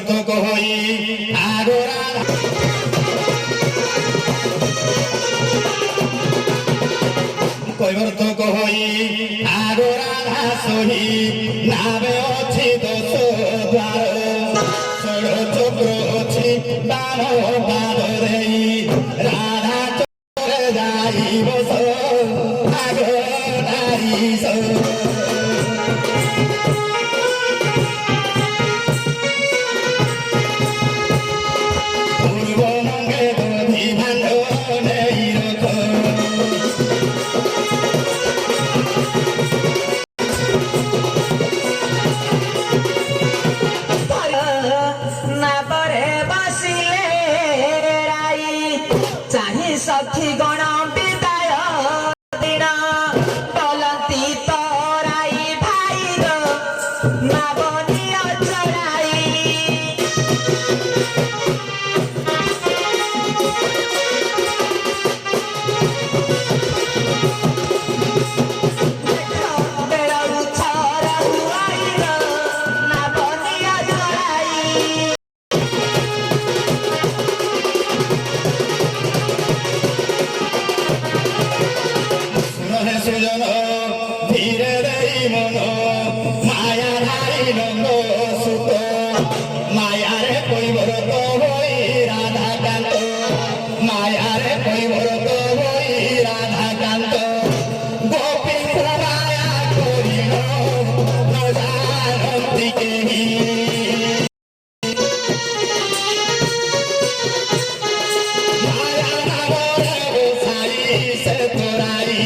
तो कोई आगोरा कोई वर्त कोई आगोरा सोही नावे अछि दोष द्वार षड़ चक्र अछि बाण बाण रे राधा चक्र जाई बस आगो नारी सो सखी गण विदाय दिन टलती तराई भाई नावनी चराई सुजन धीरे दई मन माया धारी नंद सुत माया रे कोई भरत होई राधा कांत माया रे कोई भरत होई राधा कांत गोपी माया करिल न जानती केही माया नाम साई से तोराई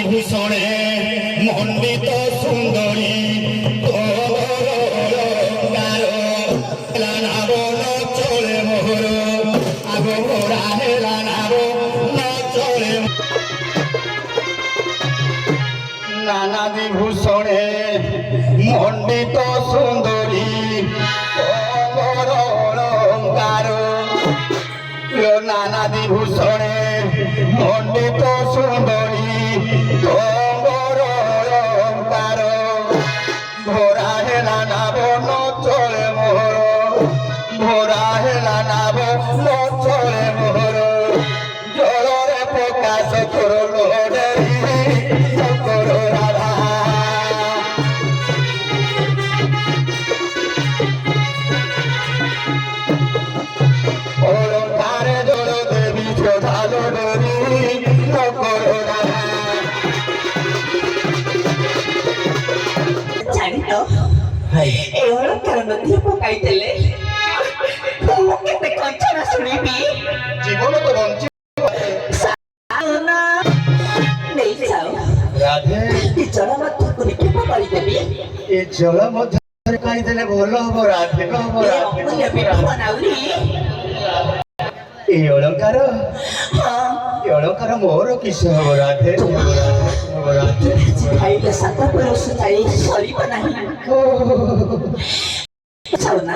ভূষণে মণ্ডিত সুন্দরী নাব চলে মোহর আগো মোরা হেলা নাব চলে নানাদি ভূষণে মণ্ডিত সুন্দরী অলঙ্কার নানাদি ভূষণে মণ্ডিত সুন্দরী তোমর অলঙ্কার ভোরা হেলা নাব চলে মোহর ভোরা হেলা নাব চলে মোহর জলরে প্রকাশ করল কর রাধা অলঙ্কারে জল দেবী শ্রদ্ধালো ডরি কর রাধা জানি তো এই অলঙ্কার মধ্যে পকাই দেলে ମୁଁ କେତେ କଞ୍ଚନା ଶୁଣିବି ଜୀବନ ତ ବଞ୍ଚି ନେଇଯାଅ ରାଧେ ଏ ଜଳ ମଧ୍ୟକୁ ନିକ୍ଷେପ କରିଦେବି ଏ ଜଳ ମଧ୍ୟରେ କାହିଁଦେଲେ ଭଲ ହବ ରାଧେ ହବ ଅମୂଲ୍ୟ ବିଭବ ନାଉରି ଏ ଅଳଙ୍କାର ହଁ ଏ ଅଳଙ୍କାର ମୋର କିସ ହବ ରାଧେ ରାଧେ ଖାଇଲେ ସାତ ପରଶ ଯାଇ ସରିବ ନାହିଁ ଯାଉ ନା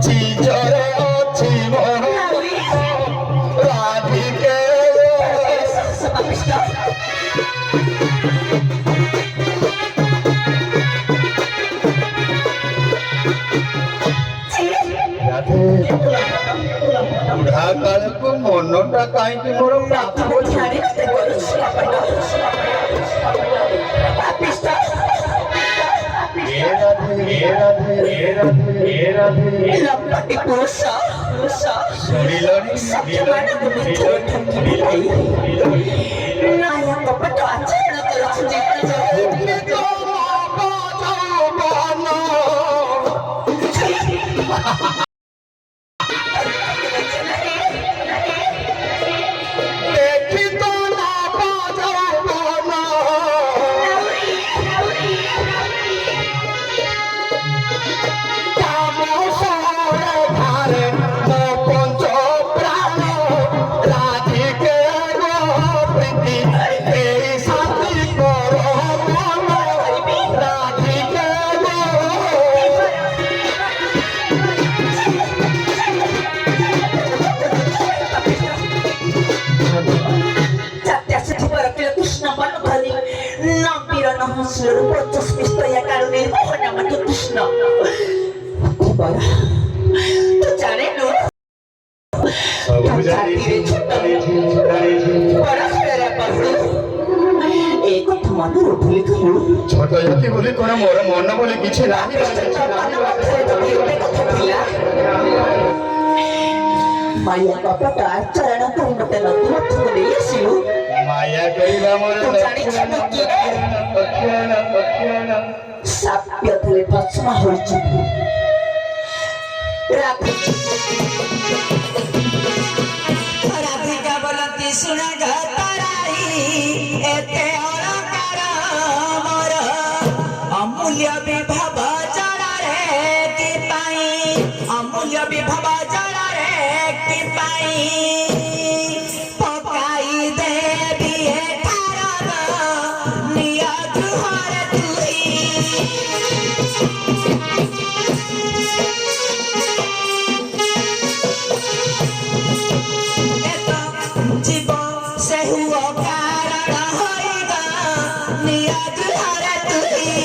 চিজরে অছি মন রাধিকে পাপিষ্ট রাধে ବୁଢ଼ା କାଳକୁ ମନଟା କାହିଁକି ମୋର ପ୍ରାପ୍ତ ছোট জাতি বলে কোন মোর মন বলে কিছু নাই মায়া কপটা চରଣ କରି ମତେ ନଥିବାକୁ ନେଇ ଆସିଲୁ ମାୟା କରିବା ମୋର ସାପ୍ୟ ଥିଲେ ଭସ୍ମ ହୋଇଛି ରାଧିକା ବୋଲନ୍ତି ଶୁଣ ଘରାଇ ଏତେ ଅଳଙ୍କାର ମୋର ଅମୂଲ୍ୟ ବିଭବ ଜଳରେ କି ପାଇଁ ଅମୂଲ୍ୟ ବିଭବ ଜଳରେ କି ପାଇଁ ପକାଇ ଦେବି ଏଠାର ନିୟ ଗୃହରେ ତୁଇ জীব ସେ ହୁଅ କାରଣ ହୋଇଗା ନିୟ ଗୃହରେ ତୁଇ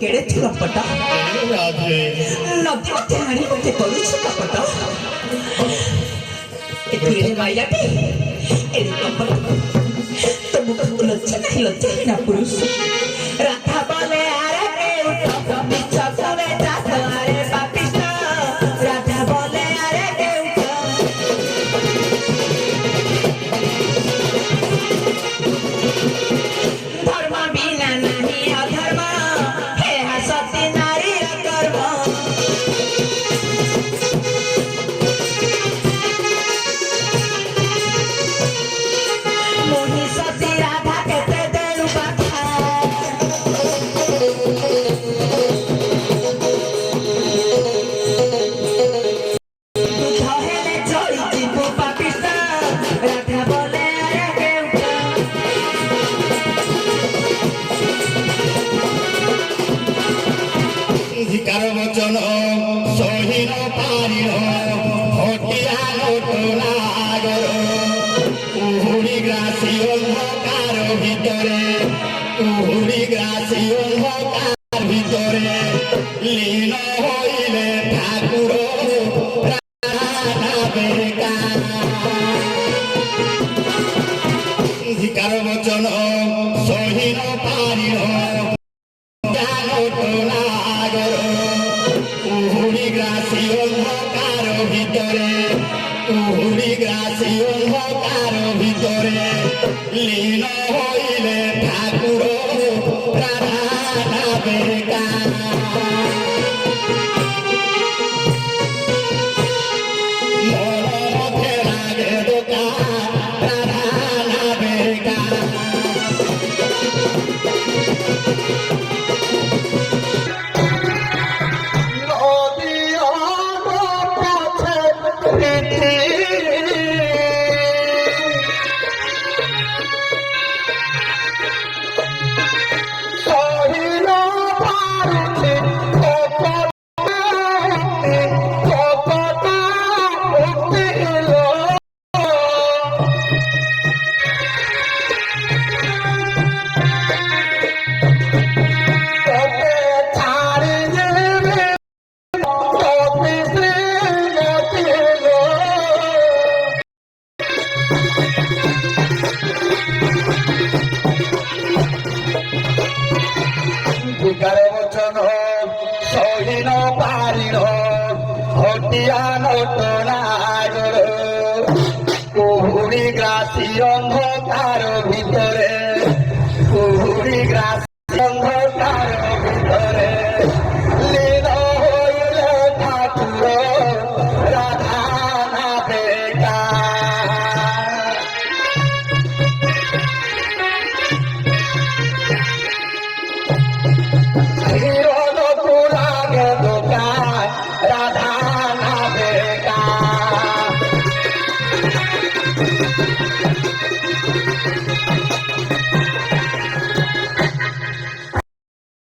केड़े लपटा नदी मध्य हाणी मते करू लपटा एतिरे माया भी एरे लपटा तुमको लज्जा ना पुरुष राधा बोले अरे के उठो बिचा कोने जात अरे पापिष्ट राधा बोले अरे के उठो धर्म बिना नहीं अधर्म ধিকার বচন সহিন পারিণ নাগর কুহুড়ি গ্রাসী অন্ধকার ভিতরে কুহুড়ি গ্রাসী অন্ধকার ভিতরে লীন হইলে ঠাকুর রাধা বেকা মনমধ্যে লাগে দোকা রাধা বেকা ধিকার বচন সহিন পারিণ হটিয়া নট নাগর কুহুড়ি গ্রাসী অন্ধ